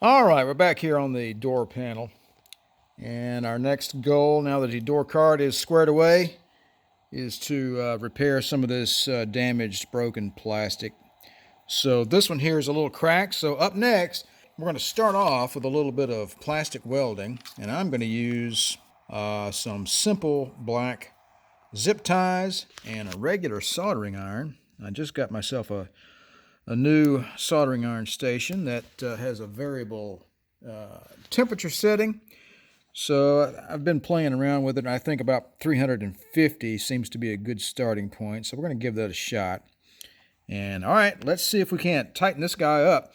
All right, we're back here on the door panel. And our next goal, now that the door card is squared away, is to repair some of this damaged, broken plastic. So this one here is a little cracked. So up next, we're going to start off with a little bit of plastic welding. And I'm going to use some simple black zip ties and a regular soldering iron. I just got myself a new soldering iron station that has a variable temperature setting. So I've been playing around with it, and I think about 350 seems to be a good starting point. So we're going to give that a shot. And all right, let's see if we can't tighten this guy up.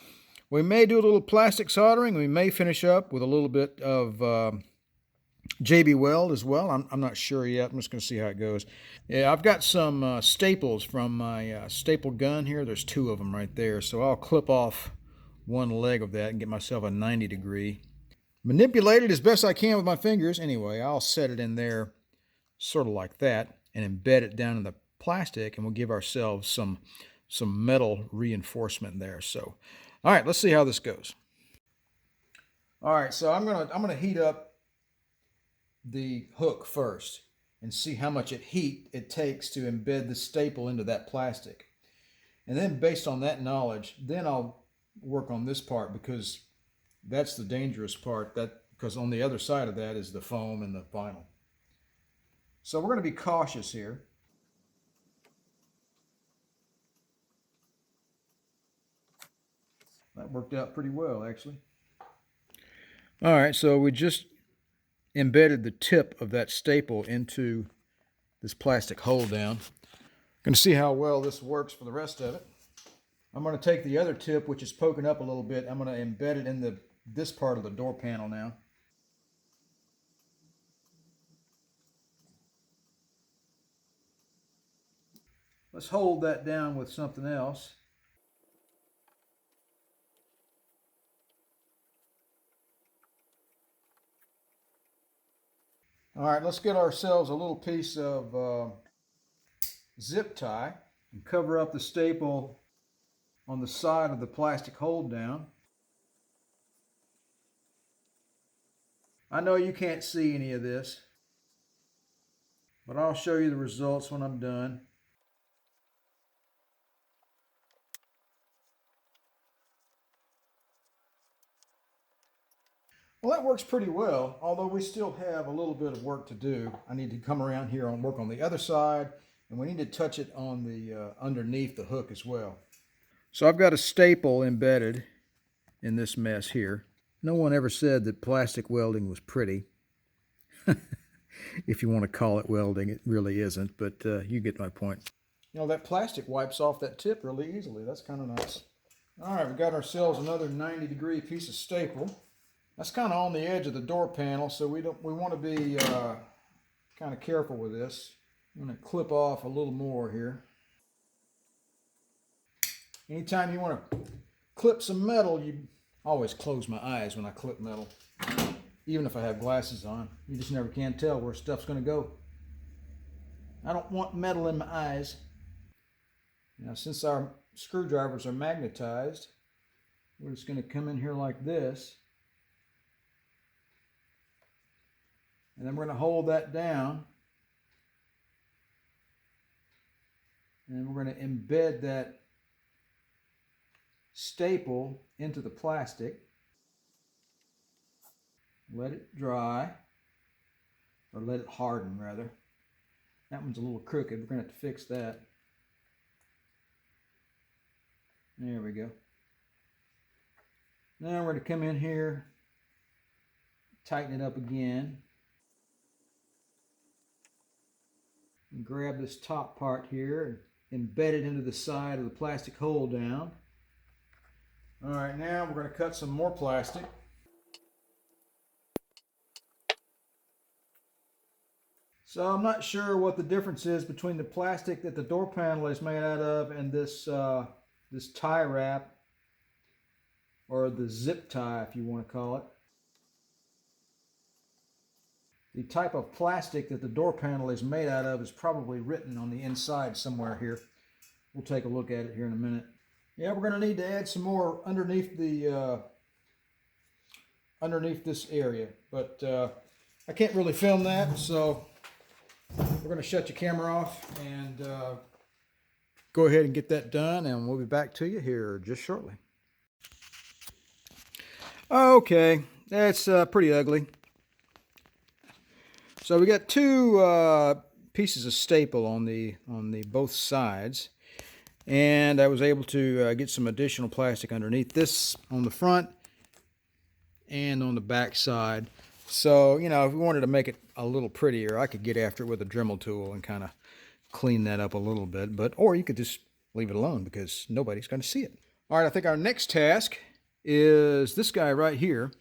We may do a little plastic soldering. We may finish up with a little bit of JB Weld as well. I'm not sure yet. I'm just going to see how it goes. Yeah, I've got some staples from my staple gun here. There's two of them right there. So I'll clip off one leg of that and get myself a 90-degree. Manipulate it as best I can with my fingers. Anyway, I'll set it in there sort of like that and embed it down in the plastic, and we'll give ourselves some metal reinforcement there. So, all right, let's see how this goes. All right, so I'm gonna heat up the hook first and see how much heat it takes to embed the staple into that plastic. And then based on that knowledge, then I'll work on this part, because that's the dangerous part, because on the other side of that is the foam and the vinyl. So we're going to be cautious here. That worked out pretty well, actually. All right, so we just embedded the tip of that staple into this plastic hold down. Going to see how well this works for the rest of it. I'm going to take the other tip, which is poking up a little bit. I'm going to embed it in this part of the door panel now. Let's hold that down with something else. All right, let's get ourselves a little piece of zip tie and cover up the staple on the side of the plastic hold down. I know you can't see any of this, but I'll show you the results when I'm done. Well, that works pretty well, although we still have a little bit of work to do. I need to come around here and work on the other side, and we need to touch it on the underneath the hook as well. So I've got a staple embedded in this mess here. No one ever said that plastic welding was pretty. If you want to call it welding, it really isn't, but you get my point. You know, that plastic wipes off that tip really easily. That's kind of nice. All right, we got ourselves another 90-degree piece of staple. That's kind of on the edge of the door panel, so we want to be kind of careful with this. I'm going to clip off a little more here. Anytime you want to clip some metal, you always close my eyes when I clip metal. Even if I have glasses on, you just never can tell where stuff's going to go. I don't want metal in my eyes. Now, since our screwdrivers are magnetized, we're just going to come in here like this. And then we're going to hold that down. And we're going to embed that staple into the plastic. Let it dry, or let it harden rather. That one's a little crooked. We're going to have to fix that. There we go. Now we're going to come in here, tighten it up again, and grab this top part here and embed it into the side of the plastic hold down. All right, now we're going to cut some more plastic. So I'm not sure what the difference is between the plastic that the door panel is made out of and this this tie wrap, or the zip tie if you want to call it. The type of plastic that the door panel is made out of is probably written on the inside somewhere here. We'll take a look at it here in a minute. Yeah, we're going to need to add some more underneath the underneath this area. But I can't really film that, so we're going to shut your camera off and go ahead and get that done, and we'll be back to you here just shortly. Okay, that's pretty ugly. So we got two pieces of staple on the both sides, and I was able to get some additional plastic underneath this on the front and on the back side. So, you know, if we wanted to make it a little prettier, I could get after it with a Dremel tool and kind of clean that up a little bit. Or you could just leave it alone because nobody's going to see it. All right, I think our next task is this guy right here.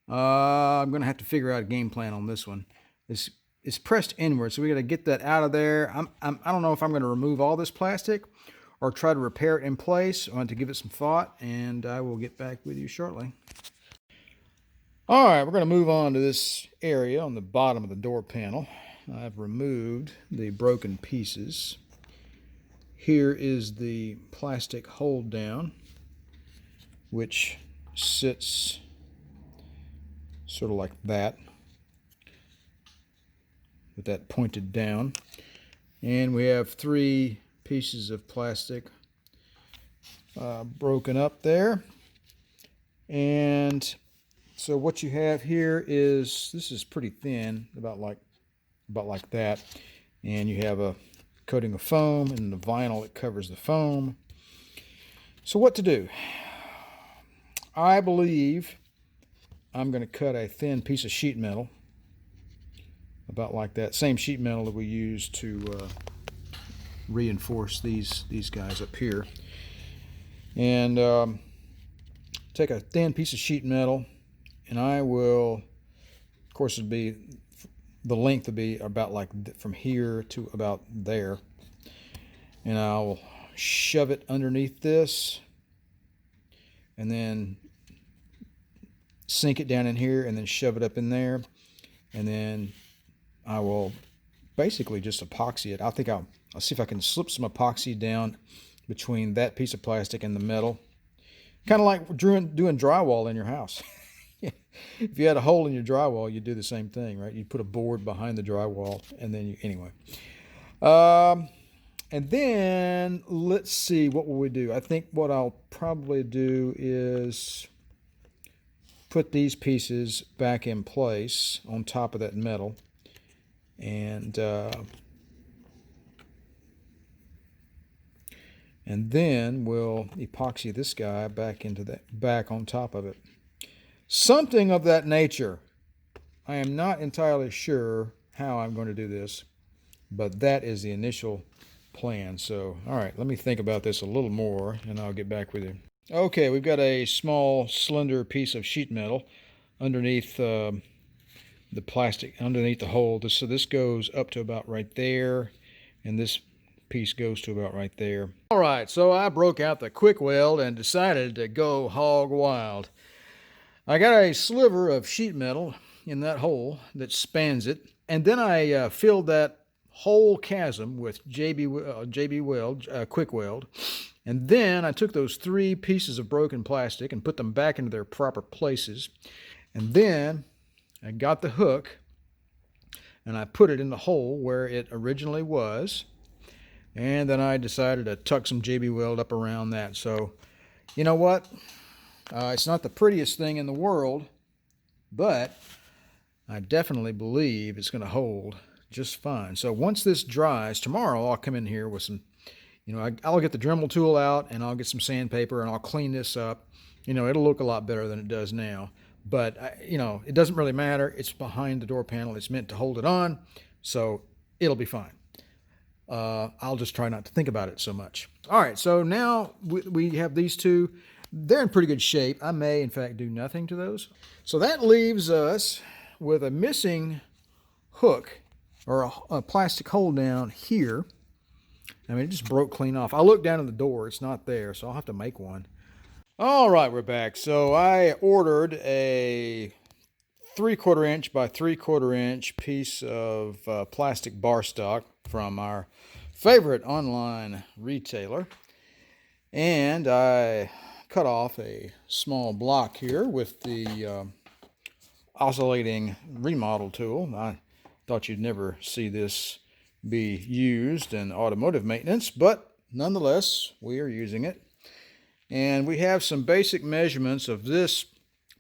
I'm going to have to figure out a game plan on this one. It's pressed inward, so we got to get that out of there. I don't know if I'm going to remove all this plastic or try to repair it in place. I want to give it some thought, and I will get back with you shortly. All right, we're going to move on to this area on the bottom of the door panel. I've removed the broken pieces. Here is the plastic hold down, which sits sort of like that, with that pointed down. And we have three pieces of plastic broken up there. And so what you have here is, this is pretty thin, about like that, and you have a coating of foam and the vinyl that covers the foam. So what to do? I believe I'm going to cut a thin piece of sheet metal, about like that, same sheet metal that we use to reinforce these guys up here, and take a thin piece of sheet metal. And I will, of course, the length will be about like from here to about there. And I'll shove it underneath this and then sink it down in here and then shove it up in there. And then I will basically just epoxy it. I think I'll see if I can slip some epoxy down between that piece of plastic and the metal. Kind of like doing drywall in your house. If you had a hole in your drywall, you'd do the same thing, right? You'd put a board behind the drywall, and then anyway. And then let's see, what will we do? I think what I'll probably do is put these pieces back in place on top of that metal, and then we'll epoxy this guy back on top of it. Something of that nature. I am not entirely sure how I'm going to do this, but that is the initial plan. So, all right, let me think about this a little more, and I'll get back with you. Okay, we've got a small, slender piece of sheet metal underneath the plastic, underneath the hole. So this goes up to about right there, and this piece goes to about right there. All right, so I broke out the quick weld and decided to go hog wild. I got a sliver of sheet metal in that hole that spans it, and then I filled that whole chasm with JB Weld, quick weld, and then I took those three pieces of broken plastic and put them back into their proper places, and then I got the hook and I put it in the hole where it originally was, and then I decided to tuck some JB Weld up around that. So, you know what? It's not the prettiest thing in the world, but I definitely believe it's going to hold just fine. So once this dries, tomorrow I'll come in here with some, I'll get the Dremel tool out and I'll get some sandpaper and I'll clean this up. It'll look a lot better than it does now. But, it doesn't really matter. It's behind the door panel. It's meant to hold it on, so it'll be fine. I'll just try not to think about it so much. All right, so now we have these two. They're in pretty good shape. I may, in fact, do nothing to those. So that leaves us with a missing hook, or a plastic hold down here. I mean, it just broke clean off. I looked down at the door. It's not there, so I'll have to make one. All right, we're back. So I ordered a 3/4 inch by 3/4 inch piece of plastic bar stock from our favorite online retailer. And I cut off a small block here with the oscillating remodel tool. I thought you'd never see this be used in automotive maintenance, but nonetheless, we are using it. And we have some basic measurements of this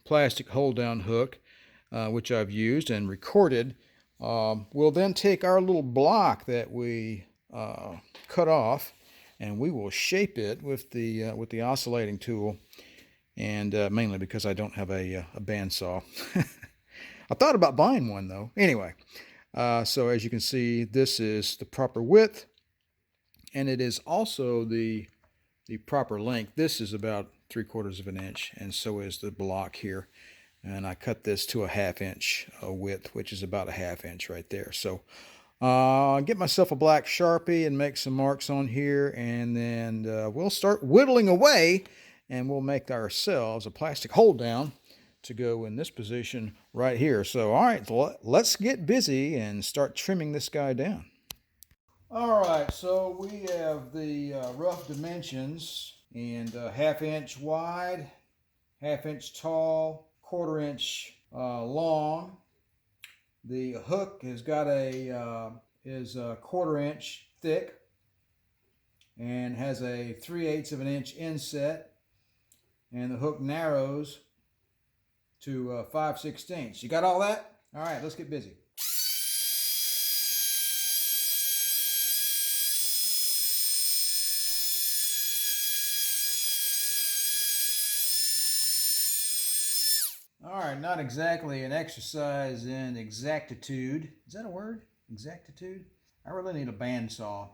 plastic hold-down hook, which I've used and recorded. We'll then take our little block that we cut off, and we will shape it with the oscillating tool, and mainly because I don't have a bandsaw. I thought about buying one though. Anyway, so as you can see, this is the proper width, and it is also the proper length. This is about 3/4 of an inch, and so is the block here. And I cut this to a 1/2 inch width, which is about a 1/2 inch right there. So get myself a black Sharpie and make some marks on here, and then we'll start whittling away, and we'll make ourselves a plastic hold down to go in this position right here. So all right, let's get busy and start trimming this guy down. All right, so we have the rough dimensions, and 1/2 inch wide, 1/2 inch tall, 1/4 inch long. The hook has got is a 1/4 inch thick and has a 3/8 of an inch inset, and the hook narrows to 5/16. You got all that? All right, let's get busy. All right, not exactly an exercise in exactitude. Is that a word? Exactitude? I really need a bandsaw.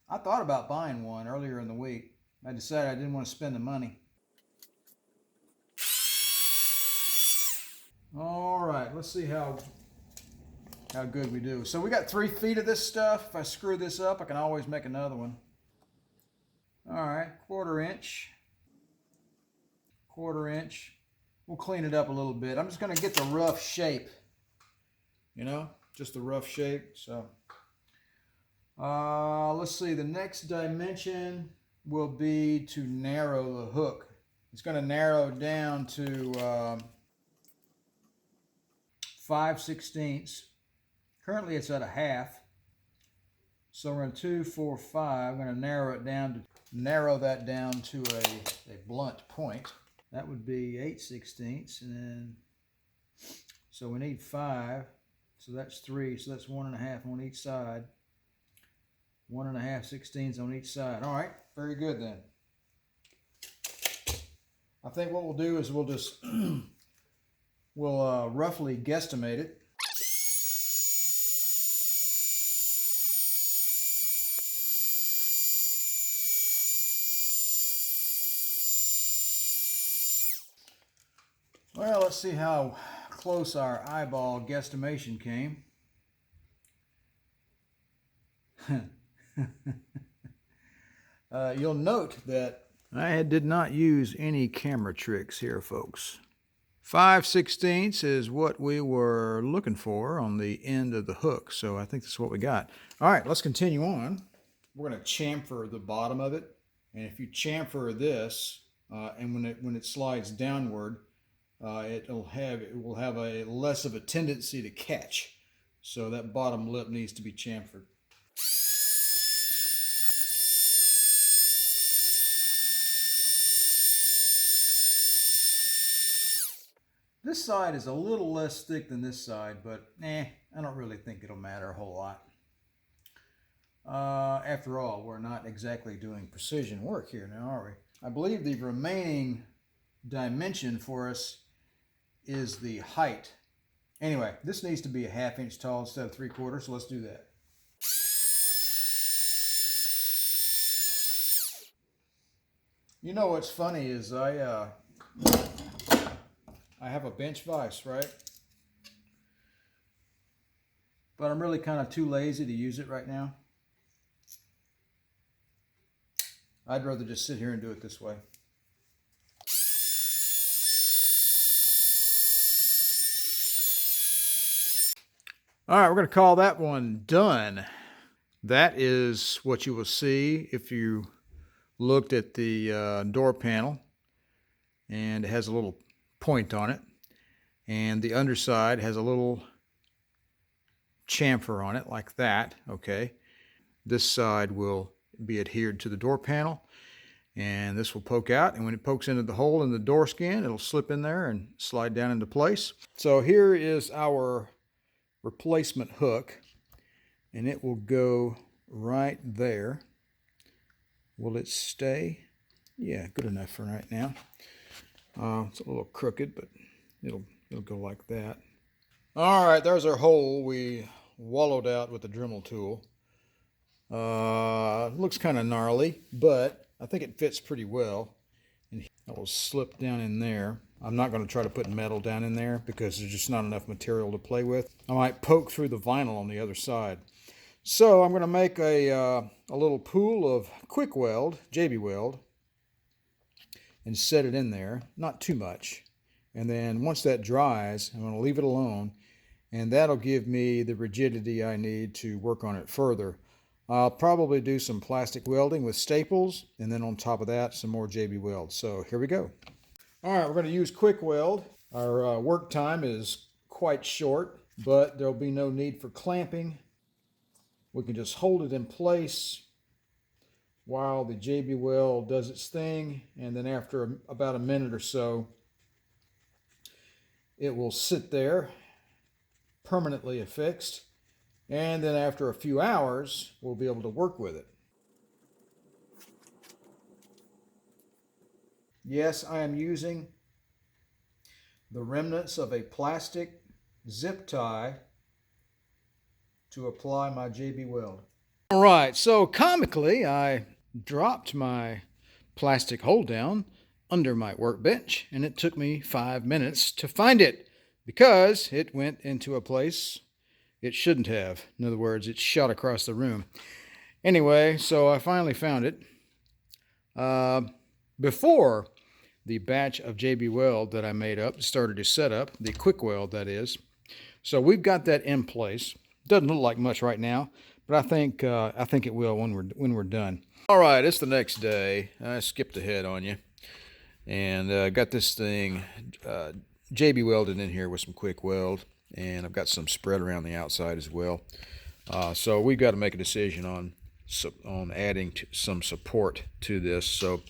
I thought about buying one earlier in the week. I decided I didn't want to spend the money. All right, let's see how good we do. So we got 3 feet of this stuff. If I screw this up, I can always make another one. All right, 1/4 inch. 1/4 inch. We'll clean it up a little bit. I'm just going to get the rough shape, you know, just the rough shape. So let's see, the next dimension will be to narrow the hook. It's going to narrow down to 5/16. Currently it's at a 1/2. So we're going to 2, 4, 5. I'm going to narrow that down to a blunt point. That would be 8/16, and then, so we need 5, so that's 3, so that's 1.5 on each side. 1.5/16 on each side. All right, very good then. I think what we'll do is we'll just, we'll roughly guesstimate it. Well, let's see how close our eyeball guesstimation came. You'll note that I did not use any camera tricks here, folks. 5/16 is what we were looking for on the end of the hook, so I think that's what we got. All right, let's continue on. We're going to chamfer the bottom of it, and if you chamfer this, and when it slides downward, it will have a less of a tendency to catch. So that bottom lip needs to be chamfered. This side is a little less thick than this side, but I don't really think it'll matter a whole lot. After all, we're not exactly doing precision work here now, are we? I believe the remaining dimension for us is the height. Anyway, this needs to be a 1/2 inch tall instead of 3/4, so let's do that. You know what's funny is I have a bench vise, right? But I'm really kind of too lazy to use it right now. I'd rather just sit here and do it this way. All right, we're going to call that one done. That is what you will see if you looked at the door panel, and it has a little point on it. and the underside has a little chamfer on it like that, okay? This side will be adhered to the door panel, and this will poke out, and when it pokes into the hole in the door skin, it'll slip in there and slide down into place. So here is our replacement hook, and it will go right there. Will it stay? Yeah, good enough for right now. It's a little crooked, but it'll go like that. All right, there's our hole we wallowed out with the Dremel tool. Looks kind of gnarly, but I think it fits pretty well. And I will slip down in there. I'm not going to try to put metal down in there because there's just not enough material to play with. I might poke through the vinyl on the other side. So I'm going to make a little pool of quick weld, JB Weld, and set it in there, not too much. And then once that dries, I'm going to leave it alone, and that'll give me the rigidity I need to work on it further. I'll probably do some plastic welding with staples, and then on top of that, some more JB Weld. So here we go. All right, we're going to use quick weld. Our work time is quite short, but there'll be no need for clamping. We can just hold it in place while the JB Weld does its thing, and then after about a minute or so, it will sit there permanently affixed, and then after a few hours, we'll be able to work with it. Yes, I am using the remnants of a plastic zip tie to apply my JB Weld. All right, so comically, I dropped my plastic hold down under my workbench, and it took me 5 minutes to find it because it went into a place it shouldn't have. In other words, it shot across the room. Anyway, so I finally found it. Before the batch of JB Weld that I made up started to set up, the quick weld that is. So we've got that in place. Doesn't look like much right now, but I think it will when we're done. All right, it's the next day. I skipped ahead on you, and got this thing JB welded in here with some quick weld, and I've got some spread around the outside as well. So we've got to make a decision on adding some support to this. So,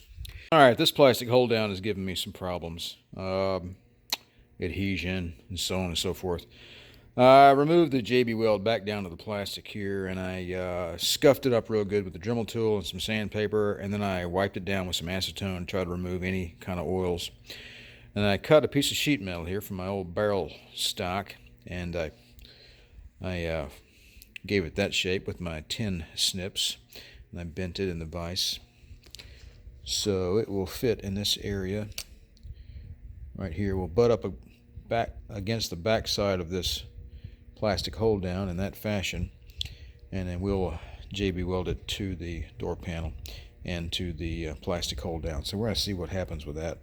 all right, this plastic hold down is giving me some problems, adhesion and so on and so forth. I removed the JB Weld back down to the plastic here, and I scuffed it up real good with the Dremel tool and some sandpaper, and then I wiped it down with some acetone to try to remove any kind of oils. And I cut a piece of sheet metal here from my old barrel stock, and I gave it that shape with my tin snips, and I bent it in the vise so it will fit in this area right here. We'll butt up back against the back side of this plastic hold down in that fashion, and then we'll JB weld it to the door panel and to the plastic hold down. So we're going to see what happens with that.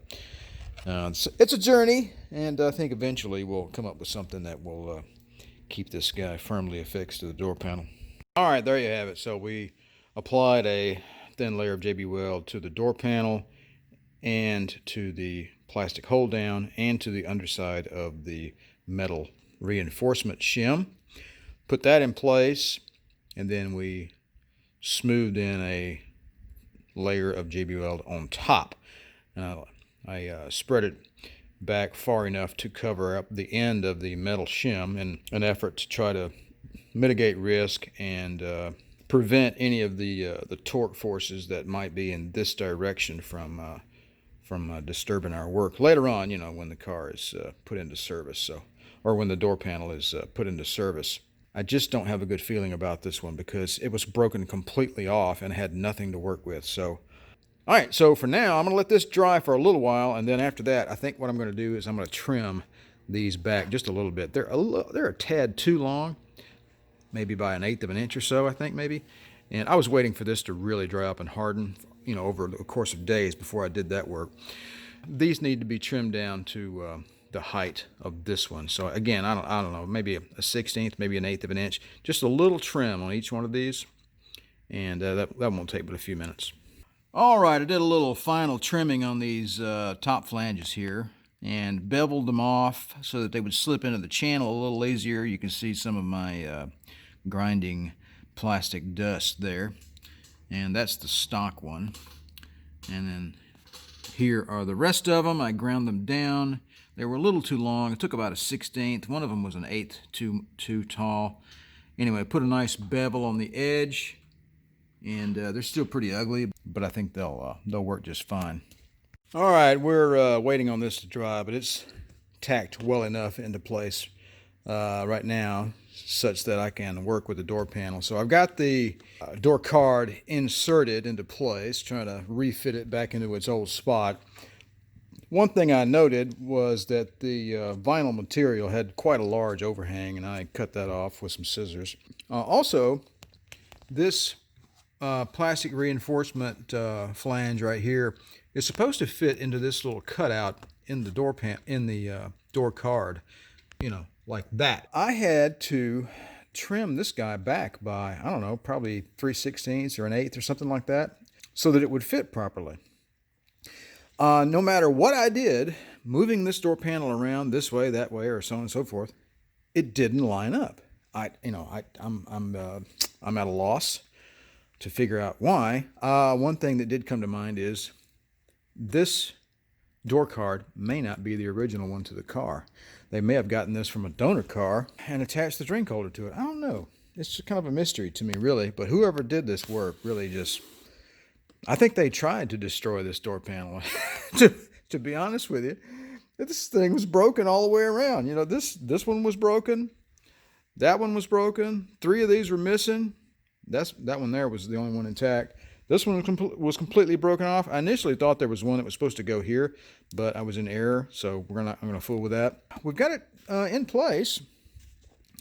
It's a journey, and I think eventually we'll come up with something that will keep this guy firmly affixed to the door panel. All right, there you have it. So we applied a thin layer of JB Weld to the door panel and to the plastic hold down and to the underside of the metal reinforcement shim. Put that in place, and then we smoothed in a layer of JB Weld on top. I spread it back far enough to cover up the end of the metal shim in an effort to try to mitigate risk and prevent any of the torque forces that might be in this direction from disturbing our work later on, you know, when the car is put into service, or when the door panel is put into service. I just don't have a good feeling about this one because it was broken completely off and had nothing to work with. So, all right, so for now, I'm going to let this dry for a little while, and then after that, I think what I'm going to do is I'm going to trim these back just a little bit. They're a tad too long, maybe by 1/8 of an inch or so, I think maybe. And I was waiting for this to really dry up and harden, you know, over the course of days before I did that work. These need to be trimmed down to the height of this one. So again, I don't know, maybe a 1/16, maybe 1/8 of an inch, just a little trim on each one of these, and that won't take but a few minutes. All right, I did a little final trimming on these top flanges here, and beveled them off so that they would slip into the channel a little easier. You can see some of my grinding plastic dust there, and that's the stock one. And then here are the rest of them. I ground them down. They were a little too long. It took about a 1/16. One of them was an 1/8 too tall. Anyway, put a nice bevel on the edge, and they're still pretty ugly, but I think they'll work just fine. All right, we're waiting on this to dry, but it's tacked well enough into place right now such that I can work with the door panel. So I've got the door card inserted into place, trying to refit it back into its old spot. One thing I noted was that the vinyl material had quite a large overhang, and I cut that off with some scissors. Also, this plastic reinforcement flange right here is supposed to fit into this little cutout in the door card, you know, like that. I had to trim this guy back by, I don't know, probably 3/16 or an 1/8 or something like that, so that it would fit properly. No matter what I did, moving this door panel around this way, that way, or so on and so forth, it didn't line up. I'm at a loss to figure out why. One thing that did come to mind is this door card may not be the original one to the car. They may have gotten this from a donor car and attached the drink holder to it. I don't know. It's kind of a mystery to me, really. But whoever did this work really just... I think they tried to destroy this door panel. to be honest with you, this thing was broken all the way around. You know, this one was broken. That one was broken. 3 of these were missing. That one there was the only one intact. This one was completely broken off. I initially thought there was one that was supposed to go here, but I was in error, so I'm gonna fool with that. We've got it in place,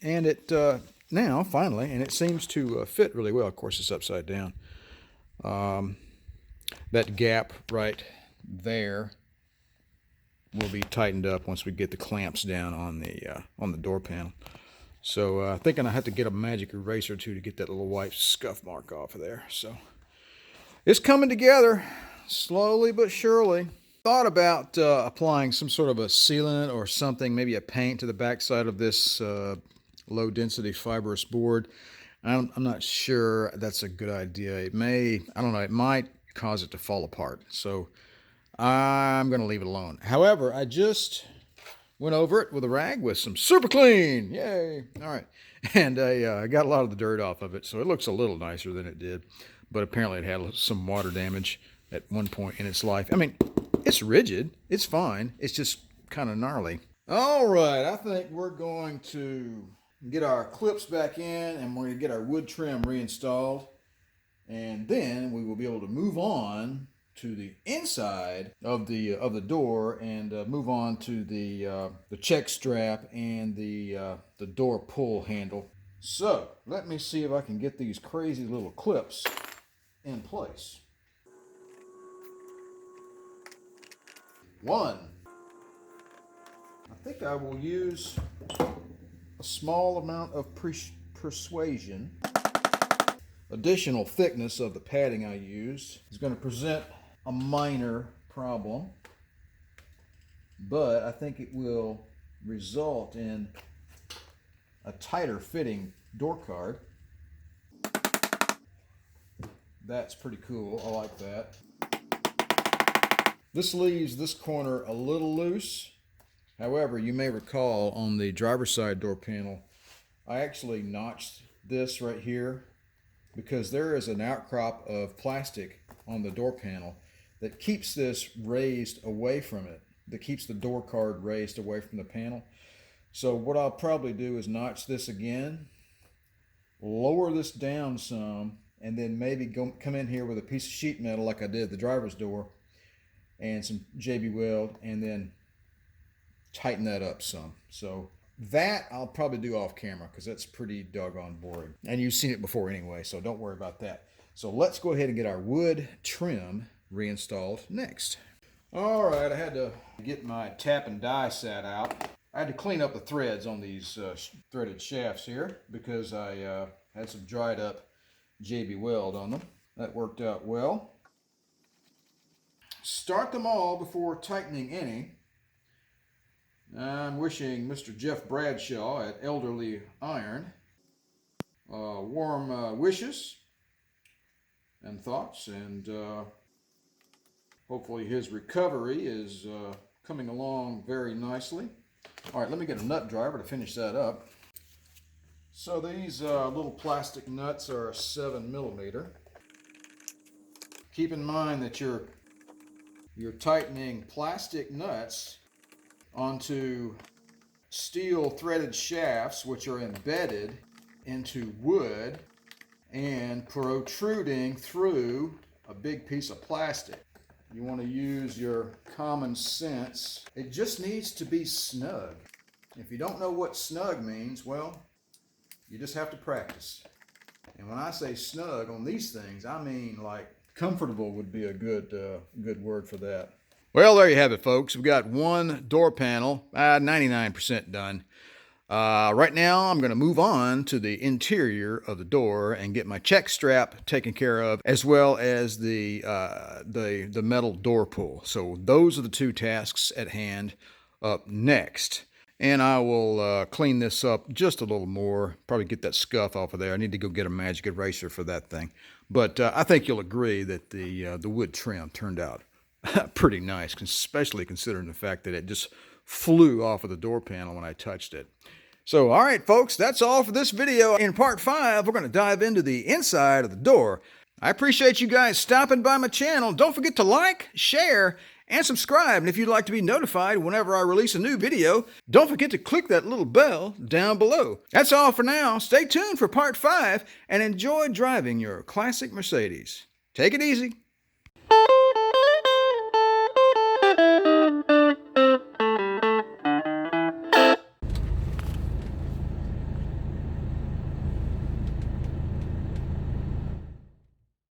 and it now finally, and it seems to fit really well. Of course, it's upside down. That gap right there will be tightened up once we get the clamps down on the door panel. So thinking I have to get a magic eraser too to get that little white scuff mark off of there. So it's coming together slowly but surely. Thought about applying some sort of a sealant or something, maybe a paint to the backside of this low density fibrous board. I'm not sure that's a good idea. It may, I don't know, it might cause it to fall apart. So I'm going to leave it alone. However, I just went over it with a rag with some super clean. Yay. All right. And I got a lot of the dirt off of it, so it looks a little nicer than it did. But apparently it had some water damage at one point in its life. I mean, it's rigid. It's fine. It's just kind of gnarly. All right. I think we're going to get our clips back in, and we're going to get our wood trim reinstalled. And then we will be able to move on to the inside of the door and move on to the check strap and the door pull handle. So let me see if I can get these crazy little clips in place. One. I think I will use a small amount of persuasion. Additional thickness of the padding I used is going to present a minor problem, but I think it will result in a tighter fitting door card. That's pretty cool. I like that. This leaves this corner a little loose. However, you may recall on the driver's side door panel, I actually notched this right here because there is an outcrop of plastic on the door panel that keeps this raised away from it, that keeps the door card raised away from the panel. So what I'll probably do is notch this again, lower this down some, and then maybe come in here with a piece of sheet metal like I did the driver's door and some JB Weld, and then tighten that up some. So that I'll probably do off camera because that's pretty doggone boring. And you've seen it before anyway, so don't worry about that. So let's go ahead and get our wood trim reinstalled next. All right, I had to get my tap and die set out. I had to clean up the threads on these threaded shafts here because I had some dried up JB Weld on them. That worked out well. Start them all before tightening any. I'm wishing Mr. Jeff Bradshaw at Elderly Iron warm wishes and thoughts, and hopefully his recovery is coming along very nicely. All right, let me get a nut driver to finish that up. So these little plastic nuts are 7mm. Keep in mind that you're tightening plastic nuts onto steel threaded shafts, which are embedded into wood and protruding through a big piece of plastic. You want to use your common sense. It just needs to be snug. If you don't know what snug means, well, you just have to practice. And when I say snug on these things, I mean like comfortable would be a good word for that. Well, there you have it, folks. We've got one door panel, 99% done. Right now, I'm going to move on to the interior of the door and get my check strap taken care of, as well as the metal door pull. So those are the two tasks at hand up next. And I will clean this up just a little more, probably get that scuff off of there. I need to go get a magic eraser for that thing. But I think you'll agree that the wood trim turned out pretty nice, especially considering the fact that it just flew off of the door panel when I touched it. So, all right, folks, that's all for this video. In part 5, we're going to dive into the inside of the door. I appreciate you guys stopping by my channel. Don't forget to like, share, and subscribe. And if you'd like to be notified whenever I release a new video, don't forget to click that little bell down below. That's all for now. Stay tuned for part 5 and enjoy driving your classic Mercedes. Take it easy.